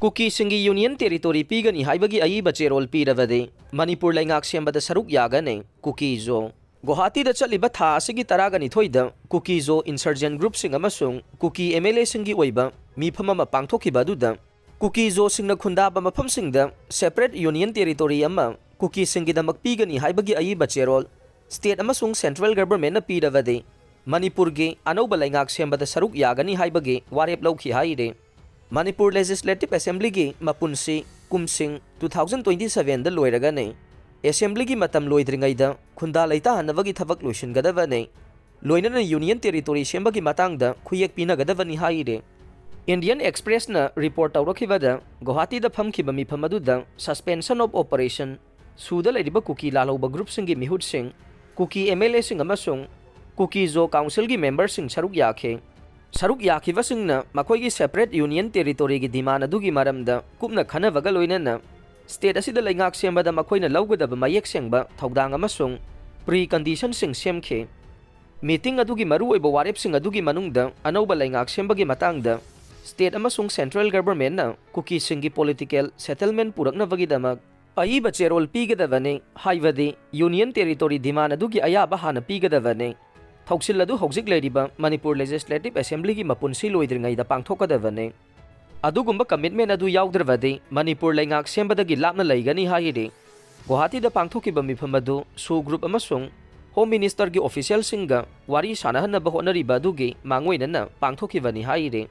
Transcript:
Kukisingi Union Territory Pigani Haibagi Ayeba Cherol Pirabadi Manipur Leingak Sembada Saruk Yagani Kuki zo Guwahati da chaliba tha asigi taragani thoida Kuki zo insurgent group sing amasung Kuki MLA singi oiba mifam ama pangthokiba duda Kuki zo singna khundaba mafam singda separate union territory ama Kuki singi damak Pigani Haibagi Ayeba Cherol state amasung central government na pirabadi Manipur ge anoba Leingak Sembada Saruk Yagani Haibagi warep lawki haire Manipur Legislative Assembly gi mapunsi kumsing 2027 da loiragane Assembly gi matam loidringaida khunda leita hanabagi thabak loisin gadavane loinana union territory sembagi matangda khuyek pina gadavani haire Indian Express na report tawrakhibada Guwahati da phamkhiba mifam aduda suspension of operation suda leriba Kuki laloba group singi mihut sing Kuki MLA sing amasung Kuki zo council gi member sing saruk yakhe Saruk yakiba singna makoigi separate union territory gi demand adugi maramda kupna khanabaga loinana state asida Leingak Sembada makoina lawgadaba mayek sengba thaudang amasung precondition sing semkhe meeting adugi maru oiba warep sing adugi manungda anoba Leingak Sembagi matangda state amasung central government na Kukisingi political settlement puraknabagi damak Ayeba Cherol pigadavane haibadi union territory demand adugi ayaba hana pigadavane Thoksil adu hojik leriba Manipur Legislative Assembly gi mapunsi loidringai da pangthokadavane adugumba commitment adu yaudravadi Manipur Leingak Sembada gi lapna leigani haire Guwahati da pangthokiba mifam adu su group amasung Home Minister gi official singa wari sanahanaba honariba adugi mangoinana pangthokibani haire